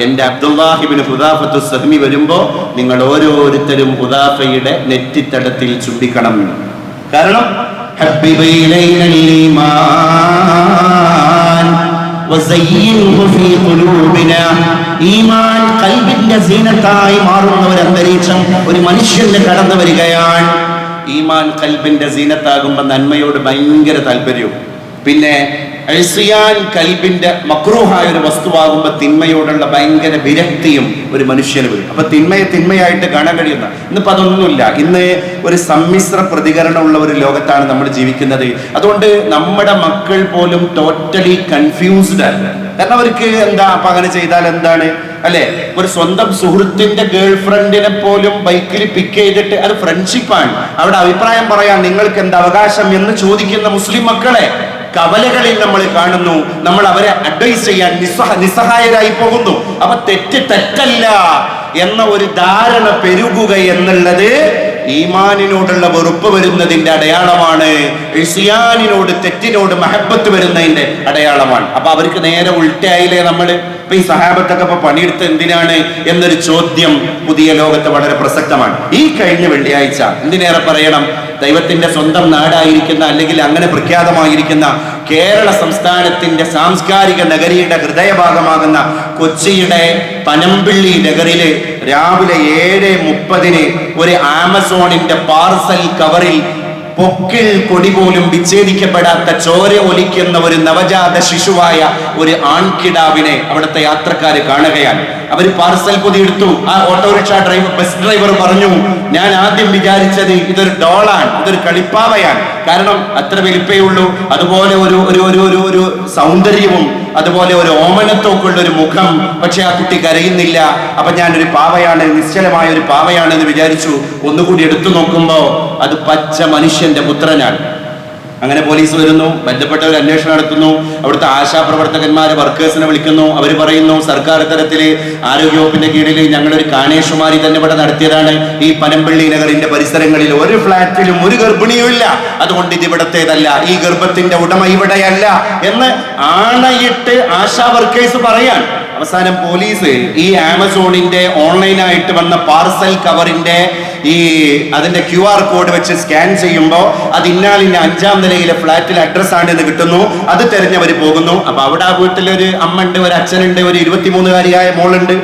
എന്റെ അബ്ദുല്ലാഹിബ്നു ഹുദാഫത്തു സഹ്മി വരുമ്പോ നിങ്ങൾ ഓരോരുത്തരും ഹുദാഫയുടെ നെറ്റിത്തടത്തിൽ ചുംബിക്കണം. കാരണം ഈമാൻ ഖൽബിന്റെ സീനത്തായി മാറുന്ന ഒരു അന്തരീക്ഷം ഒരു മനുഷ്യന്റെ കടന്നു വരികയാണ്. ഈമാൻ ഖൽബിന്റെ സീനത്താകുമ്പോൾ നന്മയോട് ഭയങ്കര താല്പര്യവും, പിന്നെ ഇസ്യാൻ കൽബിന്റെ മക്രൂഹായ ഒരു വസ്തുവാകുമ്പോൾ തിന്മയോടുള്ള ഭയങ്കര വിരക്തിയും ഒരു മനുഷ്യന് വരും. അപ്പൊ തിന്മയെ തിന്മയായിട്ട് കാണാൻ കഴിയുന്ന ഇന്നിപ്പോ അതൊന്നുമില്ല. ഇന്ന് ഒരു സമ്മിശ്ര പ്രതികരണമുള്ള ഒരു ലോകത്താണ് നമ്മൾ ജീവിക്കുന്നത്. അതുകൊണ്ട് നമ്മുടെ മക്കൾ പോലും ടോട്ടലി കൺഫ്യൂസ്ഡ് ആണ്. കാരണം അവർക്ക് എന്താ അപ്പൊ അങ്ങനെ ചെയ്താൽ എന്താണ് അല്ലെ? ഒരു സ്വന്തം സുഹൃത്തിന്റെ ഗേൾ ഫ്രണ്ടിനെ പോലും ബൈക്കിൽ പിക്ക് ചെയ്തിട്ട് അത് ഫ്രണ്ട്ഷിപ്പാണ്, അവിടെ അഭിപ്രായം പറയാൻ നിങ്ങൾക്ക് എന്താ അവകാശം എന്ന് ചോദിക്കുന്ന മുസ്ലിം മക്കളെ കവലകളിൽ നമ്മൾ കാണുന്നു. നമ്മൾ അവരെ അഡ്വൈസ് ചെയ്യാൻ നിസ്സഹായരായി പോകുന്നു. അപ്പൊ തെറ്റല്ല എന്ന ഒരു ധാരണ പെരുകുക എന്നുള്ളത് ഈമാനിനോടുള്ള വെറുപ്പ് വരുന്നതിന്റെ അടയാളമാണ്. ഇസ്യാനിനോട് തെറ്റിനോട് മഹബത്ത് വരുന്നതിന്റെ അടയാളമാണ്. അപ്പൊ അവർക്ക് നേരെ ഉൾട്ടയായില്ലേ നമ്മൾ? ഇപ്പൊ ഈ സഹാബത്തൊക്കെ ഇപ്പൊ പണിയെടുത്ത് എന്തിനാണ് എന്നൊരു ചോദ്യം പുതിയ ലോകത്ത് വളരെ പ്രസക്തമാണ്. ഈ കഴിഞ്ഞ വെള്ളിയാഴ്ച എന്തിനേറെ പറയണം, ദൈവത്തിന്റെ സ്വന്തം നാടായിരിക്കുന്ന അല്ലെങ്കിൽ അങ്ങനെ പ്രഖ്യാതമായിരിക്കുന്ന കേരള സംസ്ഥാനത്തിന്റെ സാംസ്കാരിക നഗരിയുടെ ഹൃദയഭാഗമാകുന്ന കൊച്ചിയുടെ പനമ്പിള്ളി നഗറില് രാവിലെ 7:30 ഒരു ആമസോണിന്റെ പാർസൽ കവറിൽ പൊക്കിൾ കൊടി പോലും വിച്ഛേദിക്കപ്പെടാത്ത ചോര ഒലിക്കുന്ന ഒരു നവജാത ശിശുവായ ഒരു ആൺകിടാവിനെ അവിടുത്തെ യാത്രക്കാര് കാണുകയാണ്. അവർ പാർസൽ പൊതി എടുത്തു. ആ ഓട്ടോറിക്ഷ ബസ് ഡ്രൈവർ പറഞ്ഞു, ഞാൻ ആദ്യം വിചാരിച്ചത് ഇതൊരു ഡോളാണ്, ഇതൊരു കളിപ്പാവയാണ്. കാരണം അത്ര വലിപ്പേ ഉള്ളൂ, അതുപോലെ ഒരു സൗന്ദര്യവും അതുപോലെ ഒരു ഓമനത്തോക്കുള്ള ഒരു മുഖം. പക്ഷെ ആ കുട്ടി കരയുന്നില്ല. അപ്പൊ ഞാനൊരു പാവയാണ്, നിശ്ചലമായ ഒരു പാവയാണ് എന്ന് വിചാരിച്ചു. ഒന്നുകൂടി എടുത്തു നോക്കുമ്പോ അത് പച്ച മനുഷ്യന്റെ പുത്രനാണ്. അങ്ങനെ പോലീസ് വരുന്നു, ബന്ധപ്പെട്ടവർ അന്വേഷണം നടത്തുന്നു. അവിടുത്തെ ആശാപ്രവർത്തകന്മാരെ വർക്കേഴ്സിനെ വിളിക്കുന്നു. അവർ പറയുന്നു, സർക്കാർ തലത്തില് ആരോഗ്യവകുപ്പിന്റെ കീഴിൽ ഞങ്ങളൊരു കാണേഷുമാരി തന്നെ ഇവിടെ നടത്തിയതാണ്. ഈ പനമ്പള്ളി നഗറിന്റെ പരിസരങ്ങളിൽ ഒരു ഫ്ലാറ്റിലും ഒരു ഗർഭിണിയും ഇല്ല, അതുകൊണ്ട് ഇത് ഇവിടത്തേതല്ല, ഈ ഗർഭത്തിന്റെ ഉടമ ഇവിടെയല്ല എന്ന് ആണയിട്ട് ആശാ വർക്കേഴ്സ് പറയാൻ. അവസാനം പോലീസ് ഈ ആമസോണിന്റെ ഓൺലൈനായിട്ട് വന്ന പാർസൽ കവറിന്റെ അതിന്റെ QR കോഡ് വെച്ച് സ്കാൻ ചെയ്യുമ്പോൾ അത് ഇന്നാലിന്റെ 5ാം നിലയിലെ ഫ്ലാറ്റിലെ അഡ്രസ് ആണ് എന്ന് കിട്ടുന്നു. അത് തെരഞ്ഞവർ പോകുന്നു. അപ്പൊ അവിടെ ആ വീട്ടിലൊരു അമ്മ ഉണ്ട്, ഒരു അച്ഛനുണ്ട്, ഒരു 23-കാരിയായ മോളുണ്ട്.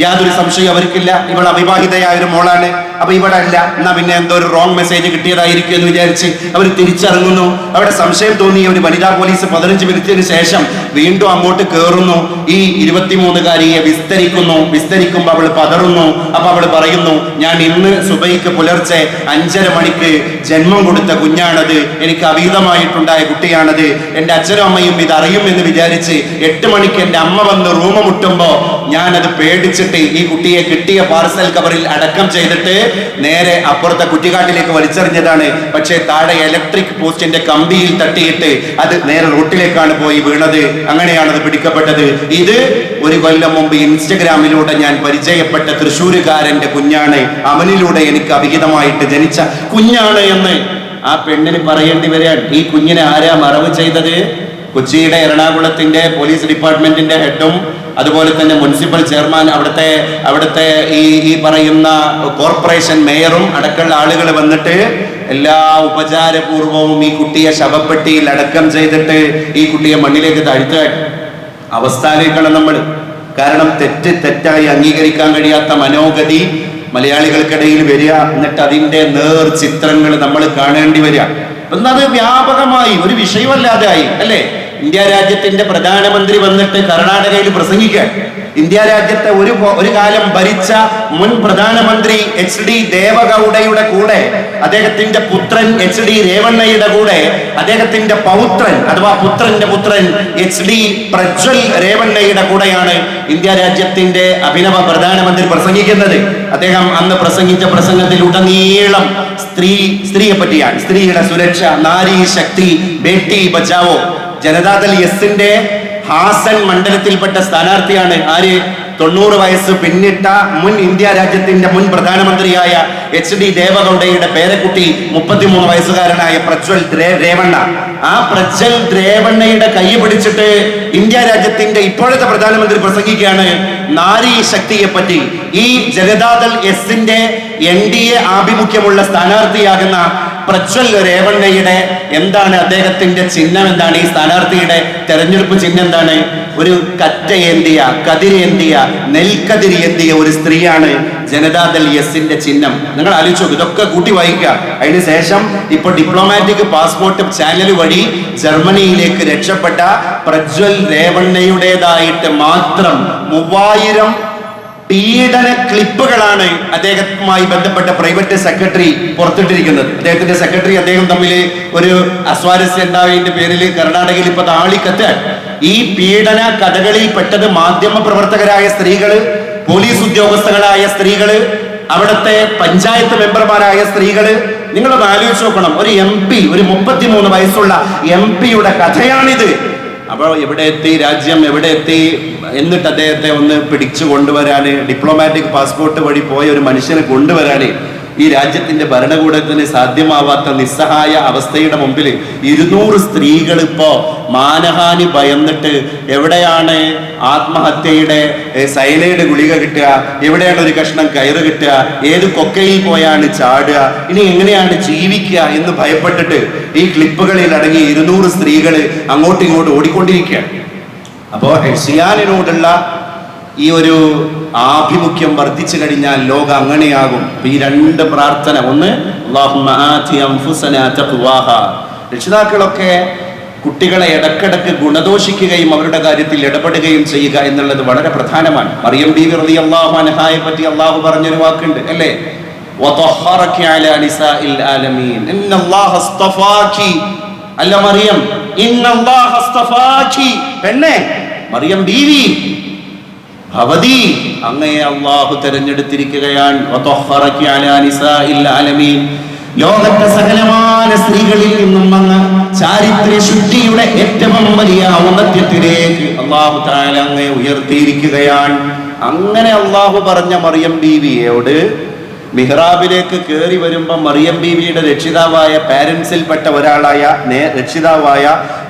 യാതൊരു സംശയം അവർക്കില്ല, ഇവൾ അവിവാഹിതയായ ഒരു മോളാണ്. അപ്പൊ ഇവിടെ അല്ല, എന്നാ പിന്നെ എന്തോ ഒരു റോങ് മെസ്സേജ് കിട്ടിയതായിരിക്കും എന്ന് വിചാരിച്ച് അവർ തിരിച്ചിറങ്ങുന്നു. അവിടെ സംശയം തോന്നിയ ഒരു വനിതാ പോലീസ് 15 മിനിറ്റിന് ശേഷം വീണ്ടും അങ്ങോട്ട് കയറുന്നു. ഈ 23-കാരിയെ വിസ്തരിക്കുമ്പോൾ അവൾ പതറുന്നു. അപ്പൊ അവൾ പറയുന്നു, ഞാൻ ഇന്ന് സുബൈക്ക് പുലർച്ചെ 5:30 മണിക്ക് ജന്മം കൊടുത്ത കുഞ്ഞാണത്, എനിക്ക് അവീതമായിട്ടുണ്ടായ കുട്ടിയാണത്. എന്റെ അച്ഛനും അമ്മയും ഇത് അറിയുമെന്ന് വിചാരിച്ച് 8 മണിക്ക് എന്റെ അമ്മ വന്ന് റൂം മുട്ടുമ്പോ ഞാനത് പേടിച്ചിട്ട് ഈ കുട്ടിയെ കിട്ടിയ പാർസൽ കവറിൽ അടക്കം ചെയ്തിട്ട് നേരെ അപ്പുറത്തെ കുറ്റിക്കാട്ടിലേക്ക് വലിച്ചെറിഞ്ഞതാണ്. പക്ഷേ താഴെ ഇലക്ട്രിക് പോസ്റ്റിന്റെ കമ്പിയിൽ തട്ടിയിട്ട് അത് നേരെ റോട്ടിലേക്കാണ് പോയി വീണത്. അങ്ങനെയാണ് അത് പിടിക്കപ്പെട്ടത്. ഇത് ഒരു കൊല്ലം മുമ്പ് ഇൻസ്റ്റഗ്രാമിലൂടെ ഞാൻ പരിചയപ്പെട്ട തൃശ്ശൂരുകാരന്റെ കുഞ്ഞാണ്, അവനിലൂടെ എനിക്ക് അവിഹിതമായിട്ട് ജനിച്ച കുഞ്ഞാണ് എന്ന് ആ പെണ്ണിന് പറയേണ്ടി വരികയാണ്. ഈ കുഞ്ഞിനെ ആരാ മറവ് ചെയ്തത്? കൊച്ചിയുടെ എറണാകുളത്തിന്റെ പോലീസ് ഡിപ്പാർട്ട്മെന്റിന്റെ ഹെഡും അതുപോലെ തന്നെ മുനിസിപ്പൽ ചെയർമാൻ, അവിടുത്തെ ഈ പറയുന്ന കോർപ്പറേഷൻ മേയറും അടക്കമുള്ള ആളുകൾ വന്നിട്ട് എല്ലാ ഉപചാരപൂർവവും ഈ കുട്ടിയെ ശവപ്പെട്ടിയിൽ അടക്കം ചെയ്തിട്ട് ഈ കുട്ടിയെ മണ്ണിലേക്ക് താഴ്ത്തുക. അവസ്ഥയിലേക്കാണ് നമ്മൾ. കാരണം തെറ്റായി അംഗീകരിക്കാൻ കഴിയാത്ത മനോഗതി മലയാളികൾക്കിടയിൽ വരിക, എന്നിട്ട് അതിന്റെ ചിത്രങ്ങൾ നമ്മൾ കാണേണ്ടി വരിക. എന്നത് വ്യാപകമായി ഒരു വിഷയമല്ലാതെ ആയി അല്ലേ? ഇന്ത്യ രാജ്യത്തിന്റെ പ്രധാനമന്ത്രി വന്നിട്ട് കർണാടകയിൽ പ്രസംഗിക്കാൻ. ഇന്ത്യ രാജ്യത്തെ ഒരു കാലം ഭരിച്ച മുൻ പ്രധാനമന്ത്രി HD ദേവഗൌഡയുടെ കൂടെ, അദ്ദേഹത്തിന്റെ പുത്രൻ HD രേവണ്ണയുടെ കൂടെ, അദ്ദേഹത്തിന്റെ പൗത്രൻ അഥവാ പുത്രന്റെ പുത്രൻ HD പ്രജ്വൽ രേവണ്ണയുടെ കൂടെയാണ് ഇന്ത്യ രാജ്യത്തിന്റെ അഭിനവ പ്രധാനമന്ത്രി പ്രസംഗിക്കുന്നത്. അദ്ദേഹം അന്ന് പ്രസംഗിച്ച പ്രസംഗത്തിൽ ഉടനീളം സ്ത്രീയെ പറ്റിയാണ്. സ്ത്രീയുടെ സുരക്ഷ, നാരി ശക്തി, ബേട്ടി ബച്ചാവോ. ജനതാദൾ എസിന്റെ ഹാസൻ മണ്ഡലത്തിൽപ്പെട്ട സ്ഥാനാർത്ഥിയാണ് ആര്? 90 വയസ്സ് പിന്നിട്ട മുൻ ഇന്ത്യ രാജ്യത്തിന്റെ മുൻ പ്രധാനമന്ത്രിയായ HD ദേവഗൌഡയുടെ പേരക്കുട്ടി 33 വയസ്സുകാരനായ പ്രജ്വൽ രേവണ്ണ. ആ പ്രജ്വൽ രേവണ്ണയുടെ കൈ പിടിച്ചിട്ട് ഇന്ത്യ രാജ്യത്തിന്റെ ഇപ്പോഴത്തെ പ്രധാനമന്ത്രി പ്രസംഗിക്കുകയാണ് നാരി ശക്തിയെ പറ്റി. ഈ ജനതാദൾ എസിന്റെ NDA ആഭിമുഖ്യമുള്ള സ്ഥാനാർത്ഥിയാകുന്ന പ്രജ്വൽ രേവണ്ണയുടെ എന്താണ് അദ്ദേഹത്തിന്റെ ചിഹ്നം? എന്താണ് ഈ സ്ഥാനാർത്ഥിയുടെ തെരഞ്ഞെടുപ്പ് ചിഹ്നം? എന്താണ്? ഒരു കറ്റയേന്തിയ, കതിരേന്തിയ, നെൽക്കതിരേന്തിയ ഒരു സ്ത്രീയാണ് ജനതാദൾ എസിന്റെ ചിഹ്നം. നിങ്ങൾ ആലോചിച്ചു നോക്ക്, ഇതൊക്കെ കൂട്ടി വായിക്കുക. അതിന് ശേഷം ഇപ്പൊ ഡിപ്ലോമാറ്റിക് പാസ്പോർട്ട് ചാനൽ വഴി ജർമ്മനിയിലേക്ക് രക്ഷപ്പെട്ട പ്രജ്വൽ രേവണ്ണയുടേതായിട്ട് മാത്രം 3000 പീഡന ക്ലിപ്പുകളാണ് അദ്ദേഹവുമായി ബന്ധപ്പെട്ട പ്രൈവറ്റ് സെക്രട്ടറി പുറത്തിട്ടിരിക്കുന്നത്. അദ്ദേഹത്തിന്റെ സെക്രട്ടറി അദ്ദേഹം തമ്മിൽ ഒരു അസ്വാരസ്യം ഉണ്ടായതിന്റെ പേരിൽ കർണാടകയിൽ ഇപ്പൊ താളിക്കത്ത്. ഈ പീഡന കഥകളിൽ പെട്ടത് മാധ്യമ പ്രവർത്തകരായ സ്ത്രീകള്, പോലീസ് ഉദ്യോഗസ്ഥകളായ സ്ത്രീകള്, അവിടുത്തെ പഞ്ചായത്ത് മെമ്പർമാരായ സ്ത്രീകള്. നിങ്ങളൊന്ന് ആലോചിച്ച് നോക്കണം, ഒരു MP, ഒരു 33 വയസ്സുള്ള MP-യുടെ കഥയാണിത്. അപ്പോൾ എവിടെ എത്തി രാജ്യം, എവിടെ എത്തി? എന്നിട്ട് അദ്ദേഹത്തെ ഒന്ന് പിടിച്ചു കൊണ്ടുവരാന്, ഡിപ്ലോമാറ്റിക് പാസ്പോർട്ട് വഴി പോയ ഒരു മനുഷ്യനെ കൊണ്ടുവരാന് ഈ രാജ്യത്തിന്റെ ഭരണകൂടത്തിന് സാധ്യമാവാത്ത നിസ്സഹായ അവസ്ഥയുടെ മുമ്പിൽ 200 സ്ത്രീകൾ ഇപ്പോ മാനഹാനി ഭയന്നിട്ട് എവിടെയാണ് ആത്മഹത്യയുടെ സൈനൈഡ് ഗുളിക കിട്ടുക, എവിടെയാണ് ഒരു കഷ്ണം കയറ് കിട്ടുക, ഏത് കൊക്കയിൽ പോയാണ് ചാടുക, ഇനി എങ്ങനെയാണ് ജീവിക്കുക എന്ന് ഭയപ്പെട്ടിട്ട് ഈ ക്ലിപ്പുകളിൽ അടങ്ങി 200 സ്ത്രീകൾ അങ്ങോട്ടും ഇങ്ങോട്ടും ഓടിക്കൊണ്ടിരിക്കുകയാണ്. അപ്പോ എർസിയാനിനോടുള്ള ഈ ഒരു ആഭിമുഖ്യം വർദ്ധിച്ചു കഴിഞ്ഞാൽ ലോകം അങ്ങനെയാകും. ഈ 2 പ്രാർത്ഥന, ഒന്ന് അല്ലാഹുമ്മ ആതി അൻഫുസനാ തഖ്വാഹ. രക്ഷിതാക്കളൊക്കെ കുട്ടികളെ ഇടക്കിടക്ക് ഗുണദോഷിക്കുകയും അവരുടെ കാര്യത്തിൽ ഇടപെടുകയും ചെയ്യുക എന്നുള്ളത് വളരെ പ്രധാനമാണ്. മറിയം ബീവി റളിയല്ലാഹു അൻഹായെ പറ്റി അല്ലാഹു പറഞ്ഞൊരു വാക്കുണ്ട് അല്ലേ? വതഹറകി അലാ നിസാഇൽ ആലമീൻ ഇന്നല്ലാഹ അസ്തഫാകി. അല്ല മറിയം, ഇന്നല്ലാഹ അസ്തഫാകി, പെണ്ണേ മറിയം ബീവി, ഭവതി അങ്ങയെ അല്ലാഹു തെരഞ്ഞെടുത്തിരിക്കുകയാണ്. വതഹറകി അലാ നിസാഇൽ ആലമീൻ, ലോകത്തെ സകലമായ സ്ത്രീകളിൽ നിന്നും അങ്ങ് ചാരിത്ര്യ ശുദ്ധിയുടെ ഏറ്റവും വലിയ ഔന്നത്യത്തിലേക്ക് അല്ലാഹു തആല അങ്ങയെ ഉയർത്തിയിരിക്കുകയാണ്. അങ്ങനെ അല്ലാഹു പറഞ്ഞ മറിയം ബീവിയോട് മിഹ്റാബിലേക്ക് കയറി വരുമ്പോൾ മറിയം ബീവിയുടെ രക്ഷിതാവായ പാരൻസിൽപ്പെട്ട ഒരാളായ രക്ഷിതാവായ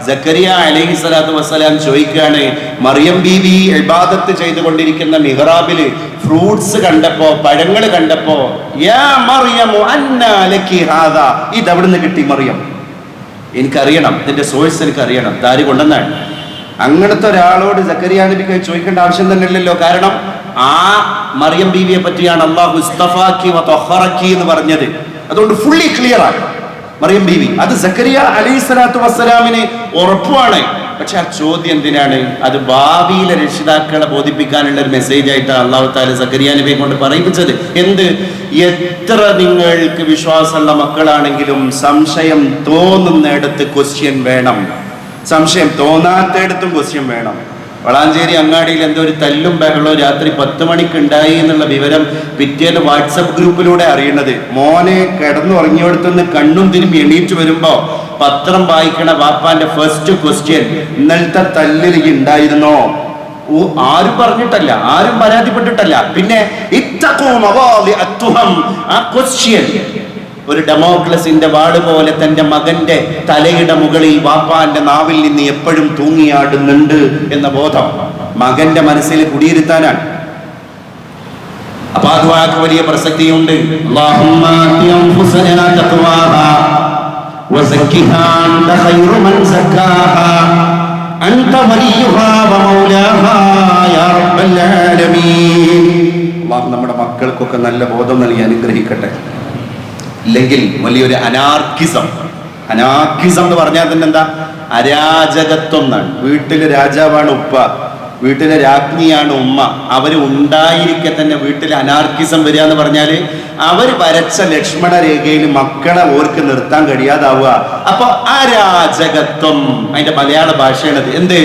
സക്കരിയ അലൈഹിസ്സലാത്തു വസ്സലാം ചോദിക്കുകയാണ്, മറിയം ബീവി ഇബാദത്ത് ചെയ്തുകൊണ്ടിരിക്കുന്ന മിഹ്റാബില് ഫ്രൂട്ട്സ് കണ്ടപ്പോ, പഴങ്ങൾ കണ്ടപ്പോ, യാ മറിയമു അന്നാ ലക്കി ഹാദാ, ഇത് എവിടുന്ന് കിട്ടി മറിയം? എനിക്കറിയണം, ഇതിന്റെ സോഴ്സ് എനിക്കറിയണം, താര് കൊണ്ടെന്നാണ്. അങ്ങനത്തെ ഒരാളോട് സക്കരിയ നബിക്ക് ചോദിക്കേണ്ട ആവശ്യം തന്നെ ഇല്ലല്ലോ. കാരണം ആ മറിയം ബീവിയെ പറ്റിയാണ് അല്ലാഹു ഇസ്തഫാക്കി വതഹറക്കി എന്ന് പറഞ്ഞത്. അതുകൊണ്ട് ഫുള്ളി ക്ലിയർ ആണ് മറിയം ബീവി. അത് സക്കരിയ അലൈഹിസ്സലാത്തു വസ്സലാമിന് ഉറപ്പാണ്. പക്ഷെ ആ ചോദ്യം എന്തിനാണ്? അത് ഭാവിയിലെ രക്ഷിതാക്കളെ ബോധിപ്പിക്കാനുള്ള ഒരു മെസ്സേജ് ആയിട്ടാണ് അല്ലാഹു തആല സക്കരിയ നബിയെ കൊണ്ട് പറയിപ്പിച്ചത്. എന്ത്? എത്ര നിങ്ങൾക്ക് വിശ്വാസമുള്ള മക്കളാണെങ്കിലും സംശയം തോന്നുന്നിടത്ത് ക്വസ്റ്റ്യൻ വേണം, സംശയം തോന്നാത്തയിടത്തും ക്വസ്റ്റ്യൻ വേണം. വളാഞ്ചേരി അങ്ങാടിയിൽ എന്തോ ഒരു തല്ലും ബഹളവും രാത്രി 10 മണിക്ക് ഉണ്ടായി എന്നുള്ള വിവരം പിറ്റേന്ന് വാട്സപ്പ് ഗ്രൂപ്പിലൂടെ അറിയുന്നത്. മോനെ കിടന്നുറങ്ങിയോടത്തുനിന്ന് കണ്ണും തിരുമ്പി എണീറ്റ് വരുമ്പോ പത്രം വായിക്കണ വാപ്പാന്റെ ഫസ്റ്റ് ക്വസ്റ്റ്യൻ, ഇന്നലത്തെ തല്ലിൽ ഉണ്ടായിരുന്നോ? ആരും പറഞ്ഞിട്ടല്ല, ആരും പരാതിപ്പെട്ടിട്ടല്ല. പിന്നെ ആ ക്വസ്റ്റ്യൻ ഒരു ഡെമോക്രസിന്റെ വാള് പോലെ തന്റെ മകന്റെ തലയുടെ മുകളിൽ വാപ്പാന്റെ നാവിൽ നിന്ന് എപ്പോഴും തൂങ്ങിയാടുന്നുണ്ട് എന്ന ബോധം മകന്റെ മനസ്സിൽ കുടിയിരുത്താനാണ്. അപ്പൊ ആ ദുആക്ക് വലിയ പ്രസക്തിയുണ്ട്. അല്ലാഹുമ്മ ആതി അൻഫുസനാ തഖ്വാഹാ വസക്കിഹാ അൻത ഖൈറു മൻ സക്കാഹാ അൻത വലിയുഹാ വമൗലാഹാ യാ റബ്ബൽ ആലമീൻ. അല്ലാഹു നമ്മുടെ മക്കൾക്കൊക്കെ നല്ല ബോധം നൽകി അനുഗ്രഹിക്കട്ടെ. ഇല്ലെങ്കിൽ വലിയൊരു അനാർക്കിസം എന്ന് പറഞ്ഞാൽ തന്നെ എന്താ? അരാജകത്വം എന്നാണ്. വീട്ടിലെ രാജാവാണ് ഉപ്പ, വീട്ടിലെ രാജ്ഞിയാണ് ഉമ്മ. അവര് ഉണ്ടായിരിക്കെ തന്നെ വീട്ടിലെ അനാർക്കിസം വരിക എന്ന് പറഞ്ഞാല് അവര് വരച്ച ലക്ഷ്മണ രേഖയിൽ മക്കളെ ഓർക്ക് നിർത്താൻ കഴിയാതാവുക. അപ്പൊ അരാജകത്വം അതിന്റെ മലയാള ഭാഷയാണത്. എന്ത്?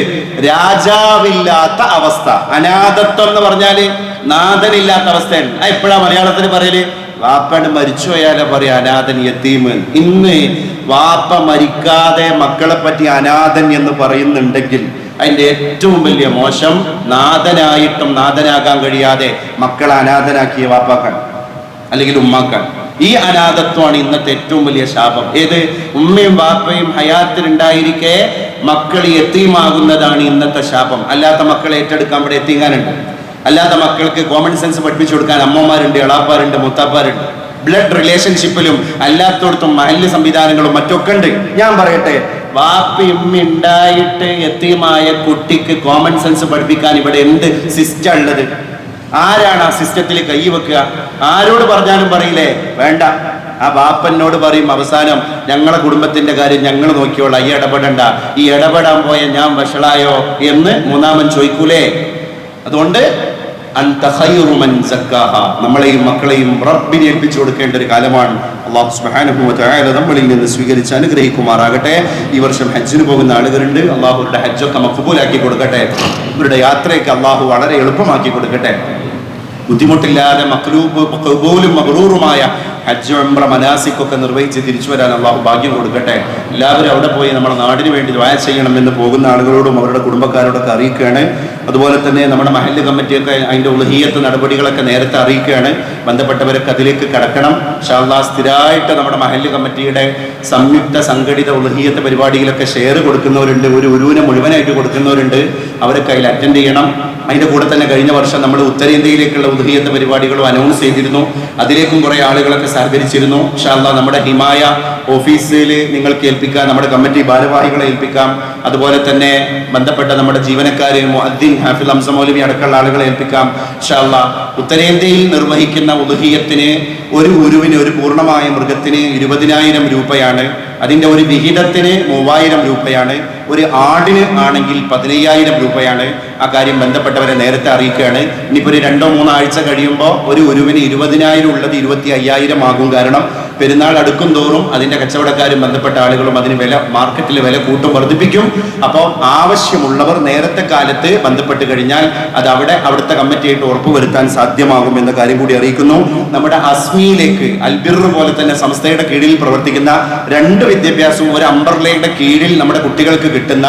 രാജാവില്ലാത്ത അവസ്ഥ. അനാഥത്വം എന്ന് പറഞ്ഞാല് നാഥനില്ലാത്ത അവസ്ഥയാണ്. എപ്പോഴാ മലയാളത്തിൽ പറയല്? വാപ്പണ്ട് മരിച്ചു പോയാലോ പറയാ അനാഥൻ യതീം. ഇന്ന് വാപ്പ മരിക്കാതെ മക്കളെ പറ്റി അനാഥൻ എന്ന് പറയുന്നുണ്ടെങ്കിൽ അതിന്റെ ഏറ്റവും വലിയ മോശം നാഥനായിട്ടും നാഥനാകാൻ കഴിയാതെ മക്കളെ അനാഥനാക്കിയ വാപ്പാക്കാൻ അല്ലെങ്കിൽ ഉമ്മാക്കാൻ. ഈ അനാഥത്വമാണ് ഇന്നത്തെ ഏറ്റവും വലിയ ശാപം. ഏത്? ഉമ്മയും വാപ്പയും ഹയാത്തിലുണ്ടായിരിക്കെ മക്കൾ യതീമാകുന്നതാണ് ഇന്നത്തെ ശാപം. അല്ലാത്ത മക്കളെ ഏറ്റെടുക്കാൻ ഇവിടെ എത്തിങ്ങാനുണ്ട്. അല്ലാത്ത മക്കൾക്ക് കോമൺ സെൻസ് പഠിപ്പിച്ചു കൊടുക്കാൻ അമ്മമാരുണ്ട്, എളാപ്പാരുണ്ട്, മുത്താപ്പാരുണ്ട്. ബ്ലഡ് റിലേഷൻഷിപ്പിലും അല്ലാത്തടത്തും മഹല്ല് സംവിധാനങ്ങളും മറ്റൊക്കെ ഉണ്ട്. ഞാൻ പറയട്ടെ, വാപ്പി ഉമ്മ ഉണ്ടായിട്ട് യതീമായ കുട്ടിക്ക് കോമൺ സെൻസ് പഠിപ്പിക്കാൻ ഇവിടെ എന്ത് സിസ്റ്റം ഉള്ളത്? ആരാണ് ആ സിസ്റ്റത്തിൽ കൈ വെക്കുക? ആരോട് പറഞ്ഞാലും പറയില്ലേ വേണ്ട. ആ ബാപ്പനോട് പറയും അവസാനം ഞങ്ങളെ കുടുംബത്തിന്റെ കാര്യം ഞങ്ങൾ നോക്കിയോളാം, ഈ ഇടപെടണ്ട. ഈ ഇടപെടാൻ പോയ ഞാൻ വഷളായോ എന്ന് മൂന്നാമൻ ചോദിക്കൂലേ? അതുകൊണ്ട് നമ്മളെയും മക്കളെയും റബ്ബിനെ ഏൽപ്പിച്ചു കൊടുക്കേണ്ട ഒരു കാലമാണ്. അല്ലാഹു സുബ്ഹാനഹു വ തആല നമ്മളിൽ നിന്ന് സ്വീകരിച്ച് അനുഗ്രഹിക്കുമാറാകട്ടെ. ഈ വർഷം ഹജ്ജിന് പോകുന്ന ആളുകളുണ്ട്. അള്ളാഹുരുടെ ഹജ്ജൊക്കെ മഖ്ബൂലാക്കി കൊടുക്കട്ടെ. ഇവരുടെ യാത്രയൊക്കെ അള്ളാഹു വളരെ എളുപ്പമാക്കി കൊടുക്കട്ടെ. ബുദ്ധിമുട്ടില്ലാതെ മഖ്ബൂലും മബ്റൂറുമായ ഹജ്ജ്, ഉംറ, മനാസിക്കൊക്കെ നിർവഹിച്ച് തിരിച്ചു വരാൻ അള്ളാഹു ഭാഗ്യം കൊടുക്കട്ടെ. എല്ലാവരും അവിടെ പോയി നമ്മുടെ നാടിന് വേണ്ടി ദുആ ചെയ്യണമെന്ന് പോകുന്ന ആളുകളോടും അവരുടെ കുടുംബക്കാരോടൊക്കെ അറിയിക്കുകയാണ്. അതുപോലെ തന്നെ നമ്മുടെ മഹല്ല് കമ്മിറ്റിയൊക്കെ അതിൻ്റെ ഉളുഹിയ്യത്ത് നടപടികളൊക്കെ നേരത്തെ അറിയിക്കുകയാണ്. ബന്ധപ്പെട്ടവരൊക്കെ അതിലേക്ക് കടക്കണം. ഇൻഷാ അല്ലാഹ് സ്ഥിരമായിട്ട് നമ്മുടെ മഹല്ല് കമ്മിറ്റിയുടെ സംയുക്ത സംഘടിത ഉളുഹിയ്യത്ത് പരിപാടിയിലൊക്കെ ഷെയർ കൊടുക്കുന്നവരുണ്ട്, ഒരു ഉരുവിനെ മുഴുവനായിട്ട് കൊടുക്കുന്നവരുണ്ട്. അവരൊക്കെ അതിൽ അറ്റൻഡ് ചെയ്യണം. അതിൻ്റെ കൂടെ തന്നെ കഴിഞ്ഞ വർഷം നമ്മൾ ഉത്തരേന്ത്യയിലേക്കുള്ള ഉളുഹിയ്യത്ത് പരിപാടികളും അനൗൺസ് ചെയ്തിരുന്നു. അതിലേക്കും കുറേ ആളുകളൊക്കെ സഹകരിച്ചിരുന്നു. ഇൻഷാ അല്ലാഹ് നമ്മുടെ ഹിമായ ഓഫീസിൽ നിങ്ങൾക്ക് ഏൽപ്പിക്കാം, നമ്മുടെ കമ്മിറ്റി ഭാരവാഹികളെ ഏൽപ്പിക്കാം. അതുപോലെ തന്നെ ബന്ധപ്പെട്ട നമ്മുടെ ജീവനക്കാരെ മുഅദ്ദിൻ, ഹാഫിൽ, ഹംസ മൗലവി അടക്കമുള്ള ആളുകളെ ഏൽപ്പിക്കാം. ഇൻഷാ അല്ലാഹ് ഉത്തരേന്ത്യയിൽ നിർവഹിക്കുന്ന ഉളുഹിയ്യത്തിന് ഒരു ഉരുവിന്, ഒരു പൂർണ്ണമായ മൃഗത്തിന് 20,000 രൂപയാണ്. അതിൻ്റെ ഒരു വിഹിതത്തിന് 3,000 രൂപയാണ്. ഒരു ആടിന് ആണെങ്കിൽ 15,000 രൂപയാണ്. ആ കാര്യം ബന്ധപ്പെട്ടവരെ നേരത്തെ അറിയിക്കുകയാണ്. ഇനിയിപ്പോൾ ഒരു 2-3 ആഴ്ച കഴിയുമ്പോൾ ഒരു ഉരുവിന് 20,000 ഉള്ളത് 25,000 ആകും. കാരണം പെരുന്നാൾ അടുക്കും തോറും അതിൻ്റെ കച്ചവടക്കാരും ബന്ധപ്പെട്ട ആളുകളും അതിന് മാർക്കറ്റിൽ വില കൂട്ടും, വർദ്ധിപ്പിക്കും. അപ്പോൾ ആവശ്യമുള്ളവർ നേരത്തെ കാലത്ത് ബന്ധപ്പെട്ട് കഴിഞ്ഞാൽ അത് അവിടുത്തെ കമ്മിറ്റിയായിട്ട് ഉറപ്പുവരുത്താൻ സാധ്യമാകും എന്ന കാര്യം കൂടി അറിയിക്കുന്നു. നമ്മുടെ അസ്മിയിലേക്ക് അൽബിർ പോലെ തന്നെ സംസ്ഥയുടെ കീഴിൽ പ്രവർത്തിക്കുന്ന 2 വിദ്യാഭ്യാസവും ഒരു അംബർലയുടെ കീഴിൽ നമ്മുടെ കുട്ടികൾക്ക് കിട്ടുന്ന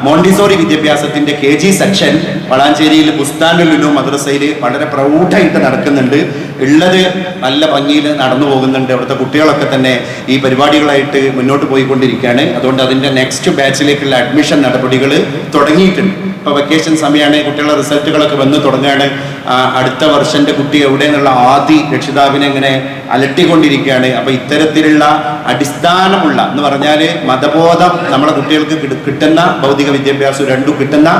മോണ്ടിസോറി വിദ്യാഭ്യാസത്തിന്റെ KG സെക്ഷൻ വളാഞ്ചേരിയിൽ ബുസ്താനുൽ ഉലൂം മദ്രസയിൽ വളരെ പ്രൗഢമായിട്ട് നടക്കുന്നുണ്ട്. ഉള്ളത് നല്ല ഭംഗിയിൽ നടന്നു പോകുന്നുണ്ട്. അവിടുത്തെ കുട്ടികളൊക്കെ തന്നെ ഈ പരിപാടികളായിട്ട് മുന്നോട്ട് പോയിക്കൊണ്ടിരിക്കുകയാണ്. അതുകൊണ്ട് അതിൻ്റെ നെക്സ്റ്റ് ബാച്ചിലേക്കുള്ള അഡ്മിഷൻ നടപടികൾ തുടങ്ങിയിട്ടുണ്ട്. ഇപ്പോൾ വെക്കേഷൻ സമയമാണ്, കുട്ടികളുടെ റിസൾട്ടുകളൊക്കെ വന്ന് തുടങ്ങുകയാണ്. അടുത്ത വർഷൻ്റെ കുട്ടി എവിടെയെന്നുള്ള ആദി രക്ഷിതാവിനെ ഇങ്ങനെ അലട്ടിക്കൊണ്ടിരിക്കുകയാണ്. അപ്പോൾ ഇത്തരത്തിലുള്ള അടിസ്ഥാനമുള്ള എന്ന് പറഞ്ഞാൽ മതബോധം നമ്മളെ കുട്ടികൾക്ക് കിട്ടുന്ന ഭൗതിക വിദ്യാഭ്യാസം രണ്ടും കിട്ടുന്ന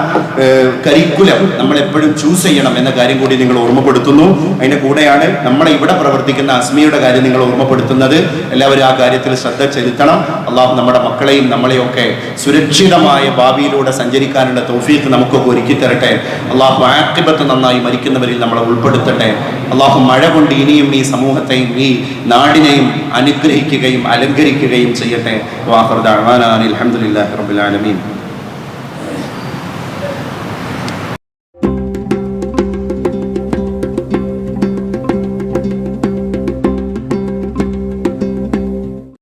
കരിക്കുലം നമ്മൾ എപ്പോഴും ചൂസ് ചെയ്യണം എന്ന കാര്യം കൂടി നിങ്ങൾ ഓർമ്മപ്പെടുത്തുന്നു. അതിൻ്റെ കൂടെയാണ് നമ്മളെ ഇവിടെ പ്രവർത്തിക്കുന്ന അസ്മിയുടെ കാര്യം നിങ്ങൾ ഓർമ്മപ്പെടുത്തുന്നത്. എല്ലാവരും ആ കാര്യത്തിൽ ശ്രദ്ധ ചെലുത്തണം. അള്ളാഹു നമ്മുടെ മക്കളെയും നമ്മളെയൊക്കെ സുരക്ഷിതമായ ഭാവിയിലൂടെ സഞ്ചരിക്കാനുള്ള തൗഫീഖ് നമുക്കൊക്കെ ഒരുക്കി തരട്ടെ. അള്ളാഹു ആഖിബത്ത് നന്നായി മരിക്കുന്നവരിൽ നമ്മളെ ഉൾപ്പെടുത്തട്ടെ. അള്ളാഹു മഴ കൊണ്ട് ഇനിയും ഈ സമൂഹത്തെയും ഈ നാടിനെയും അനുഗ്രഹിക്കുകയും അലങ്കരിക്കുകയും ചെയ്യട്ടെ. വാഖിറു ദഅ്വാനാ അൽഹംദുലില്ലാഹി റബ്ബിൽ ആലമീൻ.